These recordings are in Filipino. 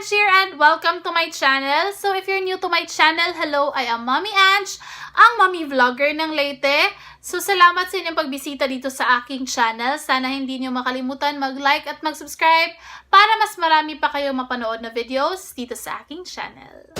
Ange here and welcome to my channel. So if you're new to my channel, hello, I am Mommy Ange, ang mommy vlogger ng Leyte. So salamat sa inyong pagbisita dito sa aking channel. Sana hindi nyo makalimutan mag-like at mag-subscribe para mas marami pa kayo mapanood na videos dito sa aking channel.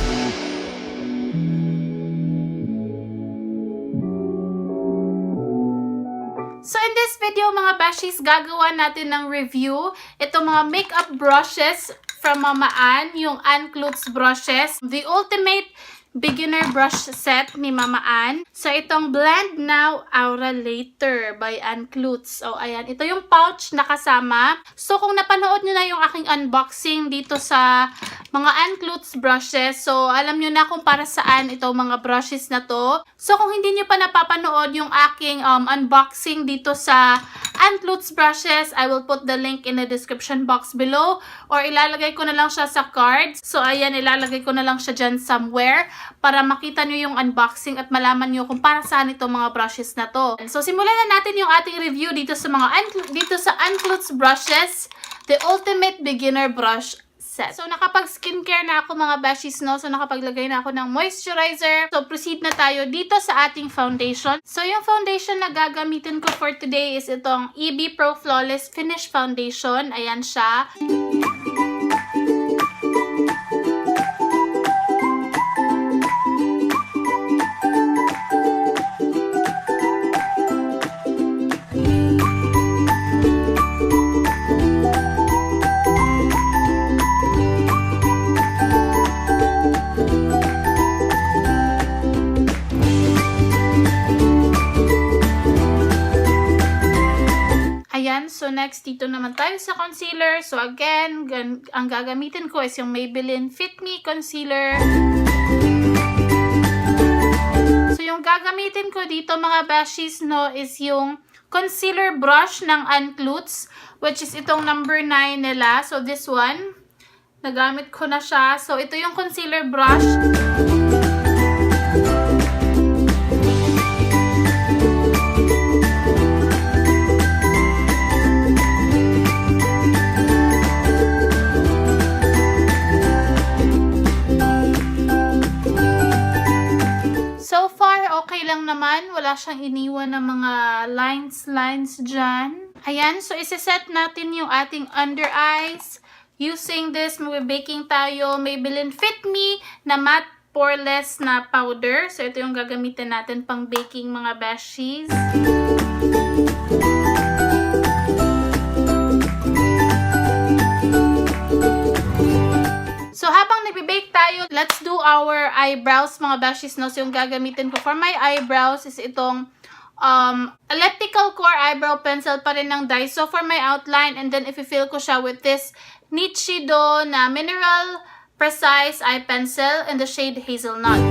So in this video mga beshies, gagawa natin ng review. Itong mga makeup brushes from Mama Ann, yung AnneClutz brushes. The ultimate beginner brush set ni Mama Ann. So itong Blend Now, Aura Later by AnneClutz. So ayan, ito yung pouch na kasama. So kung napanood nyo na yung aking unboxing dito sa mga AnneClutz brushes, so alam nyo na kung para saan itong mga brushes na to. So kung hindi nyo pa napapanood yung aking unboxing dito sa AnneClutz brushes, I will put the link in the description box below or ilalagay ko na lang siya sa cards. So ayan, ilalagay ko na lang siya dyan somewhere para makita nyo yung unboxing at malaman nyo kung para saan itong mga brushes na to. So simulan na natin yung ating review dito sa mga AnneClutz brushes, the ultimate beginner brush set. So nakapag-skincare na ako mga beshies, no? So nakapaglagay na ako ng moisturizer. So proceed na tayo dito sa ating foundation. So yung foundation na gagamitin ko for today is itong EB Pro Flawless Finish Foundation. Ayan siya. So next, dito naman tayo sa concealer. So again, ang gagamitin ko is yung Maybelline Fit Me Concealer. So yung gagamitin ko dito mga beshies, no, is yung concealer brush ng AnneClutz, which is itong number 9 nila. So this one, nagamit ko na siya. So ito yung concealer brush. So far, okay lang naman. Wala siyang iniwan ng mga lines dyan. Ayan, so isa-set natin yung ating under eyes. Using this, mag-baking tayo Maybelline Fit Me na matte poreless na powder. So ito yung gagamitin natin pang baking mga beshies. So, habang nagbe-bake tayo, let's do our eyebrows, mga beshies, no? So, yung gagamitin ko for my eyebrows is itong Elliptical Core Eyebrow Pencil pa rin ng Daiso for my outline. And then, i-fill ko siya with this Nichido na Mineral Precise Eye Pencil in the shade HazelNut.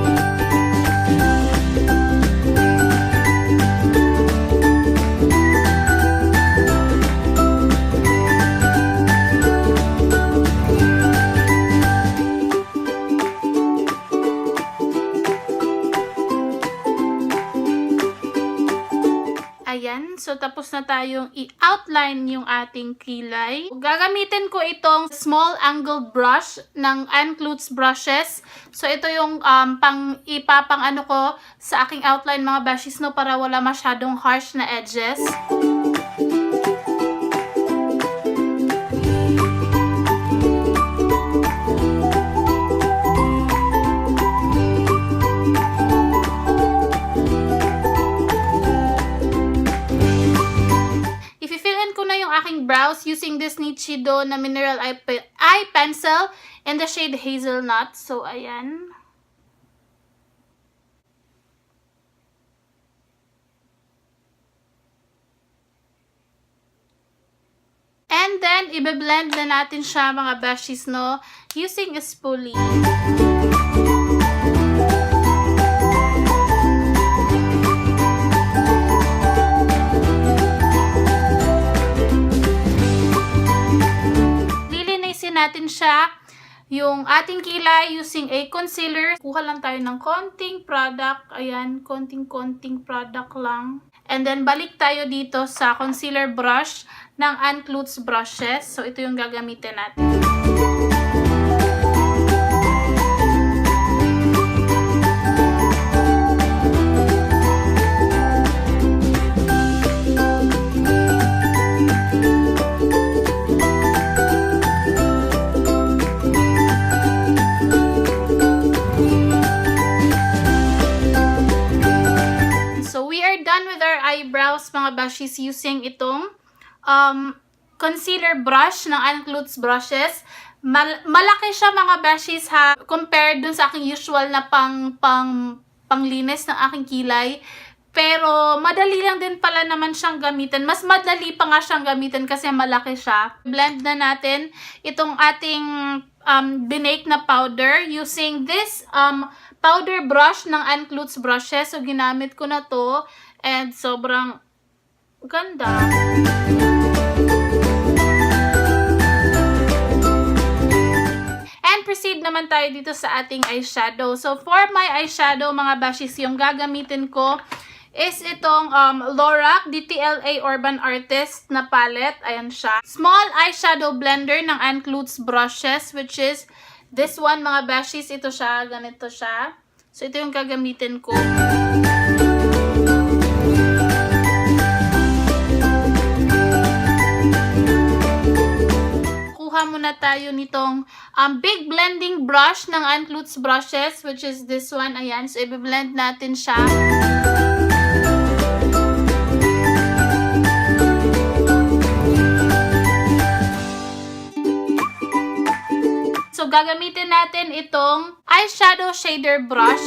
Ayan, so tapos na tayong i-outline yung ating kilay. Gagamitin ko itong small angled brush ng AnneClutz brushes. So ito yung ipapang ano ko sa aking outline mga beshies, no, para wala masyadong harsh na edges. Brows using this Nichido na Mineral Eye Pencil in the shade HazelNut. So, ayan. And then, i-blend na natin siya mga beshies, no, using a spoolie. Natin siya yung ating kilay using a concealer. Kuha lang tayo ng konting product. Ayan, konting product lang. And then, balik tayo dito sa concealer brush ng AnneClutz brushes. So, ito yung gagamitin natin. mga besties using itong concealer brush ng AnneClutz brushes. Malaki siya mga besties ha, compared dun sa aking usual na panglinis ng aking kilay. Pero madali lang din pala naman siyang gamitin. Mas madali pa nga siyang gamitin kasi malaki siya. Blend na natin itong ating binake na powder using this powder brush ng AnneClutz brushes. So ginamit ko na to and sobrang ganda. Proceed naman tayo dito sa ating eyeshadow. So, for my eyeshadow, mga besties, yung gagamitin ko is itong Lorac DTLA Urban Artist na palette. Ayan siya. Small eyeshadow blender ng AnneClutz brushes, which is this one, mga besties. Ito siya. Ganito siya. So, ito yung gagamitin ko. Muna tayo nitong big blending brush ng AnneClutz brushes, which is this one. Ayan. So, i-blend natin siya. So, gagamitin natin itong eyeshadow shader brush.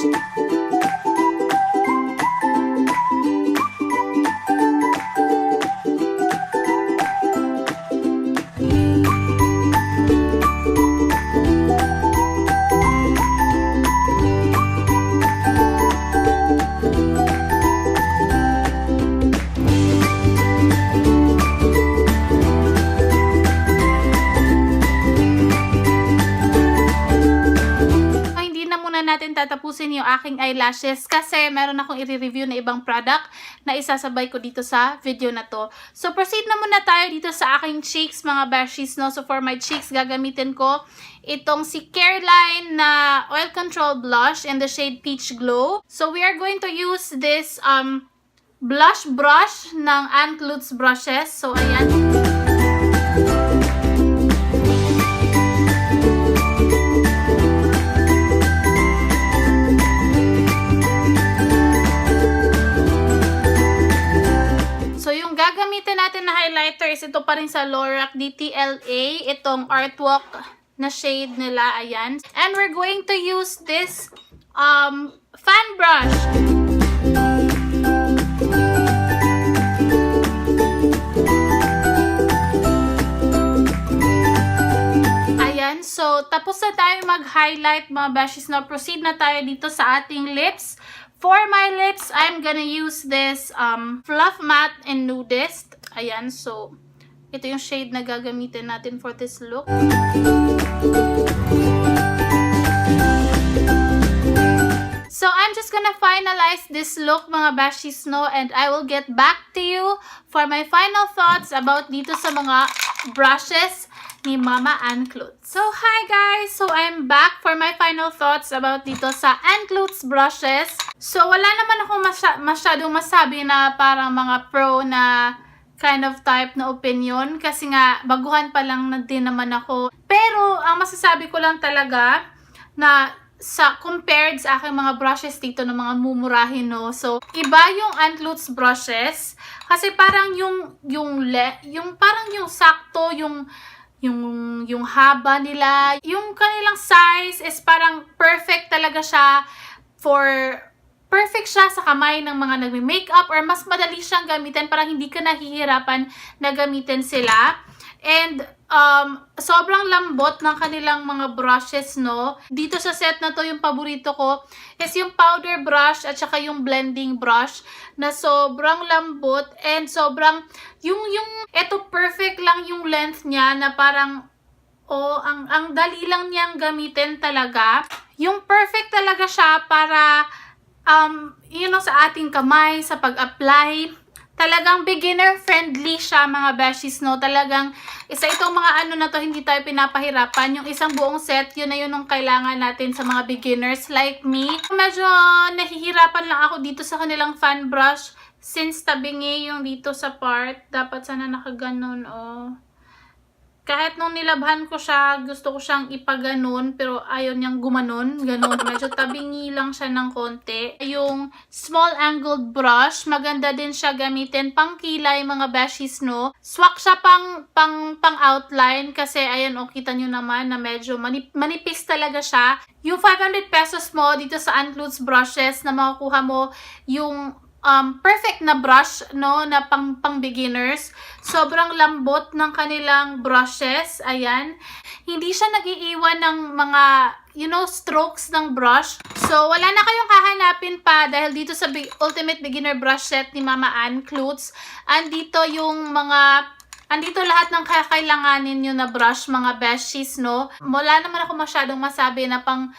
Natin tatapusin yung aking eyelashes kasi meron akong i-review na ibang product na isasabay ko dito sa video na to. So, proceed na muna tayo dito sa aking cheeks, mga besties, no? So, for my cheeks, gagamitin ko itong si Careline na Oil Control Blush in the shade Peach Glow. So, we are going to use this blush brush ng AnneClutz brushes. So, ayan. Gagamitin natin na highlighter is ito pa rin sa Lorac DTLA. Itong Artwork na shade nila. Ayan. And we're going to use this fan brush. Ayan. So, tapos na tayo mag-highlight, mga besties. Now, proceed na tayo dito sa ating lips. For my lips, I'm gonna use this Fluffmatte in Nudist. Ayan, so, ito yung shade na gagamitin natin for this look. So, I'm just gonna finalize this look, mga besties, no? And I will get back to you for my final thoughts about dito sa mga brushes ni Mama AnneClutz. So, hi guys! So, I'm back for my final thoughts about dito sa AnneClutz brushes. So, wala naman ako masyadong masabi na parang mga pro na kind of type na opinion. Kasi nga, baguhan pa lang na din naman ako. Pero, ang masasabi ko lang talaga na compared sa aking mga brushes dito ng mga mumurahin, no? So, iba yung AnneClutz brushes. Kasi parang parang yung sakto, yung haba nila, yung kanilang size is parang perfect talaga siya perfect siya sa kamay ng mga nagme-makeup or mas madali siyang gamitin, parang hindi ka nahihirapan na gamitin sila. And sobrang lambot ng kanilang mga brushes, no? Dito sa set na to, yung paborito ko is yung powder brush at saka yung blending brush na sobrang lambot and sobrang eto perfect lang yung length niya na parang ang dali lang niyang gamitin talaga. Yung perfect talaga siya para sa ating kamay sa pag-apply. Talagang beginner-friendly siya, mga besties, no? Talagang, isa itong mga na to, hindi tayo pinapahirapan. Yung isang buong set, yun na yun ang kailangan natin sa mga beginners like me. Medyo nahihirapan lang ako dito sa kanilang fan brush since tabingi yung dito sa part. Dapat sana nakaganon, Kahit nung nilabhan ko siya, gusto ko siyang ipaganon, pero ayaw niyang gumanon, ganon. Medyo tabingi lang siya ng konti. Yung small angled brush, maganda din siya gamitin pang kilay, mga beshies, no? Swak siya pang outline, kasi ayan, kita nyo naman na medyo manipis talaga siya. Yung 500 pesos mo dito sa AnneClutz brushes na makukuha mo yung perfect na brush, no, na pang beginners. Sobrang lambot ng kanilang brushes. Ayan. Hindi siya nag-iiwan ng mga, strokes ng brush. So, wala na kayong hahanapin pa dahil dito sa Ultimate Beginner Brush Set ni Mama AnneClutz, andito lahat ng kakailanganin nyo na brush, mga beshies, no? Wala naman ako masyadong masabi na pang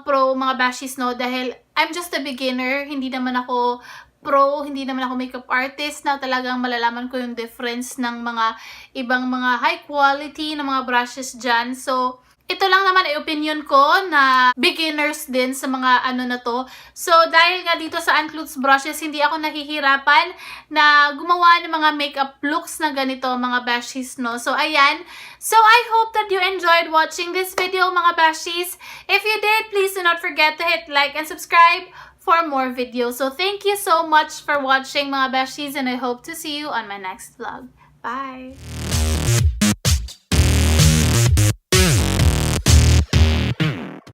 pro, mga beshies, no? Dahil I'm just a beginner. Hindi naman ako pro, hindi naman ako makeup artist na talagang malalaman ko yung difference ng mga ibang mga high quality na mga brushes dyan. So, ito lang naman ay opinion ko na beginners din sa mga na to. So, dahil nga dito sa AnneClutz brushes, hindi ako nahihirapan na gumawa ng mga makeup looks na ganito, mga beshies, no? So, ayan. So, I hope that you enjoyed watching this video, mga beshies. If you did, please do not forget to hit like and subscribe for more videos. So, thank you so much for watching, mga beshies, and I hope to see you on my next vlog. Bye!